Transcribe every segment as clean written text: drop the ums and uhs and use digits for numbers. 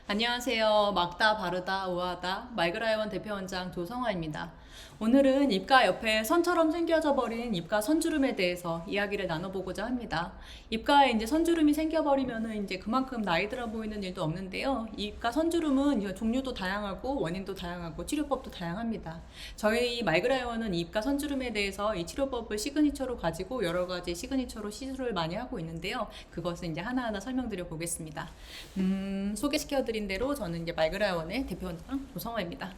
안녕하세요. 막다, 바르다, 우아하다, 말그라이원 대표원장 조성화입니다. 오늘은 입가 옆에 선처럼 생겨져 버린 입가 선주름에 대해서 이야기를 나눠보고자 합니다. 입가에 이제 선주름이 생겨버리면은 이제 그만큼 나이 들어 보이는 일도 없는데요. 입가 선주름은 종류도 다양하고 원인도 다양하고 치료법도 다양합니다. 저희 말그라이원은 입가 선주름에 대해서 이 치료법을 시그니처로 가지고 여러 가지 시그니처로 시술을 많이 하고 있는데요. 그것을 이제 하나하나 설명드려 보겠습니다. 소개시켜드린 대로 저는 이제 말그라이원의 대표원장 조성화입니다.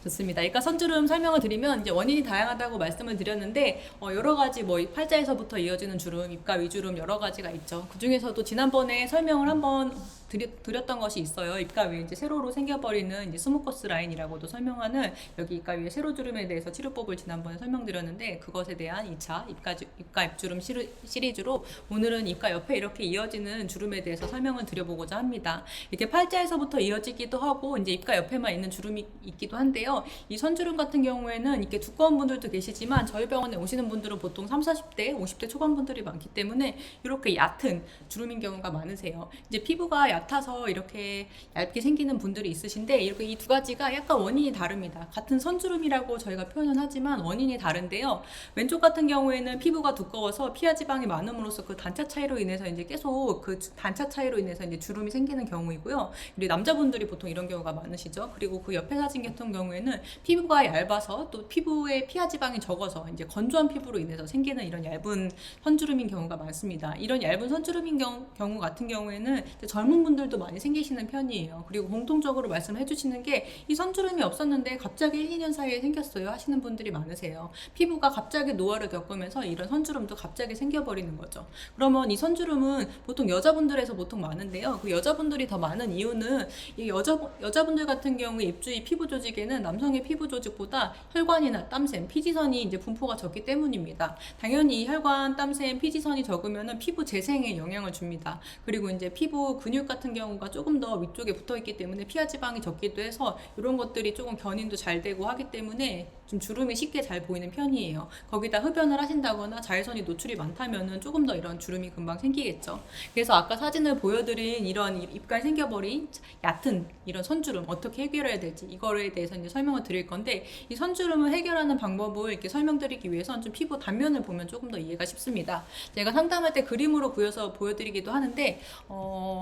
좋습니다. 그러니까 선주름 설명을 드리면 이제 원인이 다양하다고 말씀을 드렸는데 여러 가지 뭐 팔자에서부터 이어지는 주름, 입가 위주름 여러 가지가 있죠. 그 중에서도 지난번에 설명을 한번 드렸던 것이 있어요. 입가 위에 이제 세로로 생겨버리는 이제 스모커스 라인이라고도 설명하는 여기 입가 위에 세로 주름에 대해서 치료법을 지난번에 설명드렸는데 그것에 대한 2차 입가 입주름 시리즈로 오늘은 입가 옆에 이렇게 이어지는 주름에 대해서 설명을 드려보고자 합니다. 이렇게 팔자에서부터 이어지기도 하고 이제 입가 옆에만 있는 주름이 있기도 한데요. 이 선주름 같은 경우에는 이렇게 두꺼운 분들도 계시지만 저희 병원에 오시는 분들은 보통 30, 40대, 50대 초반 분들이 많기 때문에 이렇게 얕은 주름인 경우가 많으세요. 이제 피부가 얕아서 이렇게 얇게 생기는 분들이 있으신데 이렇게 이 두 가지가 약간 원인이 다릅니다. 같은 선주름이라고 저희가 표현은 하지만 원인이 다른데요. 왼쪽 같은 경우에는 피부가 두꺼워서 피하 지방이 많음으로써 그 단차 차이로 인해서 이제 계속 그 단차 차이로 인해서 이제 주름이 생기는 경우이고요. 그리고 남자분들이 보통 이런 경우가 많으시죠. 그리고 그 옆에 사진 같은 경우에는 피부가 얇아서 또 피부에 피하 지방이 적어서 이제 건조한 피부로 인해서 생기는 이런 얇은 선주름인 경우가 많습니다. 이런 얇은 선주름인 경우 같은 경우에는 젊은 분들도 많이 생기시는 편이에요. 그리고 공통적으로 말씀해 주시는 게 이 선주름이 없었는데 갑자기 1, 2년 사이에 생겼어요 하시는 분들이 많으세요. 피부가 갑자기 노화를 겪으면서 이런 선주름도 갑자기 생겨버리는 거죠. 그러면 이 선주름은 보통 여자분들에서 보통 많은데요. 그 여자분들이 더 많은 이유는 이 여자분들 같은 경우에 입주위 피부 조직에는 남성의 피부 조직보다 혈관이나 땀샘, 피지선이 이제 분포가 적기 때문입니다. 당연히 이 혈관, 땀샘, 피지선이 적으면은 피부 재생에 영향을 줍니다. 그리고 이제 피부 근육 같은 경우가 조금 더 위쪽에 붙어 있기 때문에 피하 지방이 적기도 해서 이런 것들이 조금 견인도 잘 되고 하기 때문에 좀 주름이 쉽게 잘 보이는 편이에요. 거기다 흡연을 하신다거나 자외선이 노출이 많다면은 조금 더 이런 주름이 금방 생기겠죠. 그래서 아까 사진을 보여드린 이런 입가에 생겨버린 얕은 이런 선주름 어떻게 해결해야 될지 이거에 대해서 이제 설명을 드릴 건데 이 선주름을 해결하는 방법을 이렇게 설명드리기 위해서는 좀 피부 단면을 보면 조금 더 이해가 쉽습니다. 제가 상담할 때 그림으로 그려서 보여드리기도 하는데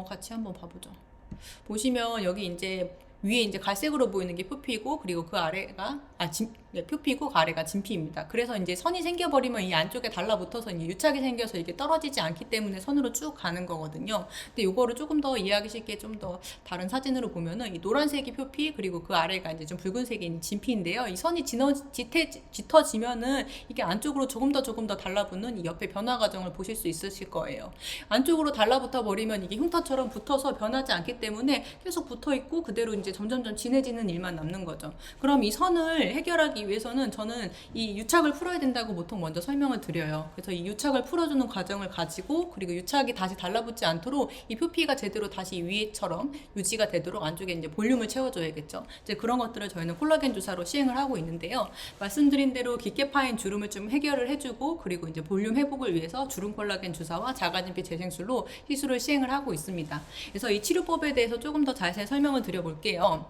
같이 한번 봐보죠. 보시면 여기 이제 위에 이제 갈색으로 보이는 게 표피고 그리고 그 아래가 표피고 그 아래가 진피입니다. 그래서 이제 선이 생겨버리면 이 안쪽에 달라붙어서 이제 유착이 생겨서 이게 떨어지지 않기 때문에 선으로 쭉 가는 거거든요. 근데 이거를 조금 더 이해하기 쉽게 좀 더 다른 사진으로 보면은 이 노란색이 표피 그리고 그 아래가 이제 좀 붉은색이 진피인데요. 이 선이 짙어지면은 이게 안쪽으로 조금 더 달라붙는 이 옆에 변화 과정을 보실 수 있으실 거예요. 안쪽으로 달라붙어 버리면 이게 흉터처럼 붙어서 변하지 않기 때문에 계속 붙어 있고 그대로 이제 점점점 진해지는 일만 남는 거죠. 그럼 이 선을 해결하기 위해서는 저는 이 유착을 풀어야 된다고 보통 먼저 설명을 드려요. 그래서 이 유착을 풀어주는 과정을 가지고 그리고 유착이 다시 달라붙지 않도록 이 표피가 제대로 다시 위에처럼 유지가 되도록 안쪽에 이제 볼륨을 채워줘야겠죠. 이제 그런 것들을 저희는 콜라겐 주사로 시행을 하고 있는데요. 말씀드린 대로 깊게 파인 주름을 좀 해결을 해주고 그리고 이제 볼륨 회복을 위해서 주름 콜라겐 주사와 자가진피 재생술로 시술을 시행을 하고 있습니다. 그래서 이 치료법에 대해서 조금 더 자세히 설명을 드려볼게요.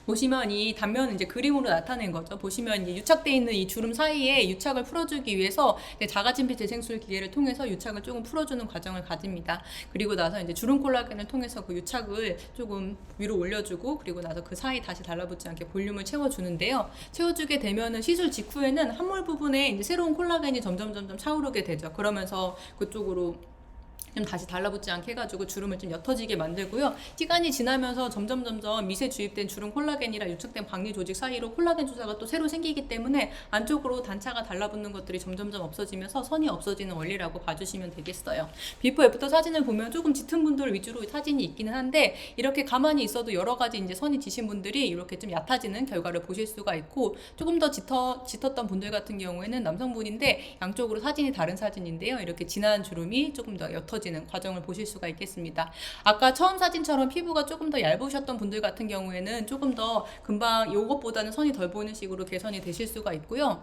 보시면 이 단면은 이제 그림으로 나타낸 거죠. 보시면 이제 유착되어 있는 이 주름 사이에 유착을 풀어주기 위해서 자가진피 재생술 기계를 통해서 유착을 조금 풀어주는 과정을 가집니다. 그리고 나서 이제 주름 콜라겐을 통해서 그 유착을 조금 위로 올려주고 그리고 나서 그 사이 다시 달라붙지 않게 볼륨을 채워주는데요. 채워주게 되면은 시술 직후에는 함몰 부분에 이제 새로운 콜라겐이 점점 차오르게 되죠. 그러면서 그쪽으로 좀 다시 달라붙지 않게 해가지고 주름을 좀 옅어지게 만들고요. 시간이 지나면서 점점 미세 주입된 주름 콜라겐이랑 유착된 박리 조직 사이로 콜라겐 주사가 또 새로 생기기 때문에 안쪽으로 단차가 달라붙는 것들이 점점 없어지면서 선이 없어지는 원리라고 봐주시면 되겠어요. 비포 애프터 사진을 보면 조금 짙은 분들 위주로 사진이 있기는 한데 이렇게 가만히 있어도 여러 가지 이제 선이 지신 분들이 이렇게 좀 얕아지는 결과를 보실 수가 있고 조금 더 짙었던 분들 같은 경우에는 남성분인데 양쪽으로 사진이 다른 사진인데요. 이렇게 진한 주름이 조금 더 옅어지는 과정을 보실 수가 있겠습니다. 아까 처음 사진처럼 피부가 조금 더 얇으셨던 분들 같은 경우에는 조금 더 금방 이것보다는 선이 덜 보이는 식으로 개선이 되실 수가 있고요.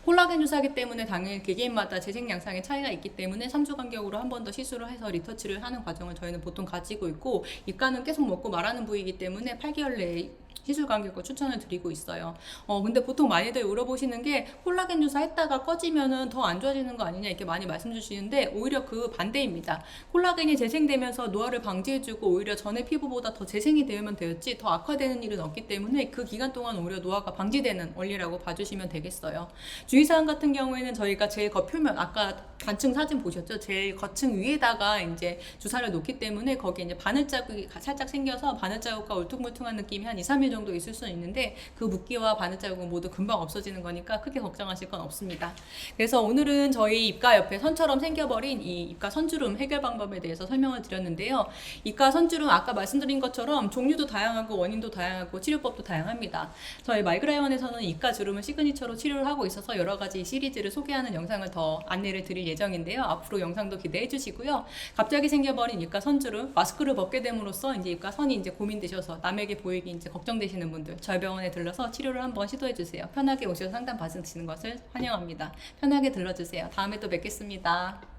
콜라겐 주사기 때문에 당연히 개개인마다 재생 양상의 차이가 있기 때문에 3주 간격으로 한 번 더 시술을 해서 리터치를 하는 과정을 저희는 보통 가지고 있고, 입가는 계속 먹고 말하는 부위이기 때문에 8개월 내에 시술 간격을 추천을 드리고 있어요. 근데 보통 많이들 물어보시는 게 콜라겐 주사 했다가 꺼지면은 더 안 좋아지는 거 아니냐 이렇게 많이 말씀 주시는데, 오히려 그 반대입니다. 콜라겐이 재생되면서 노화를 방지해주고 오히려 전에 피부보다 더 재생이 되면 되었지 더 악화되는 일은 없기 때문에 그 기간 동안 오히려 노화가 방지되는 원리라고 봐주시면 되겠어요. 주의사항 같은 경우에는 저희가 제일 겉표면, 아까 단층 사진 보셨죠? 제일 겉층 위에다가 이제 주사를 놓기 때문에 거기에 이제 바늘 자국이 살짝 생겨서 바늘 자국과 울퉁불퉁한 느낌이 한 2, 3일 정도 있을 수는 있는데, 그 붓기와 바늘 자국은 모두 금방 없어지는 거니까 크게 걱정하실 건 없습니다. 그래서 오늘은 저희 입가 옆에 선처럼 생겨버린 이 입가 선주름 해결 방법에 대해서 설명을 드렸는데요. 입가 선주름 아까 말씀드린 것처럼 종류도 다양하고 원인도 다양하고 치료법도 다양합니다. 저희 마이그라이원에서는 입가 주름을 시그니처로 치료를 하고 있어서 여러 가지 시리즈를 소개하는 영상을 더 안내를 드릴 예정인데요. 앞으로 영상도 기대해 주시고요. 갑자기 생겨버린 입가 선주름, 마스크를 벗게 됨으로써 이제 입가 선이 이제 고민되셔서 남에게 보이기 이제 걱정되시는 분들, 저희 병원에 들러서 치료를 한번 시도해 주세요. 편하게 오셔서 상담 받으시는 것을 환영합니다. 편하게 들러주세요. 다음에 또 뵙겠습니다.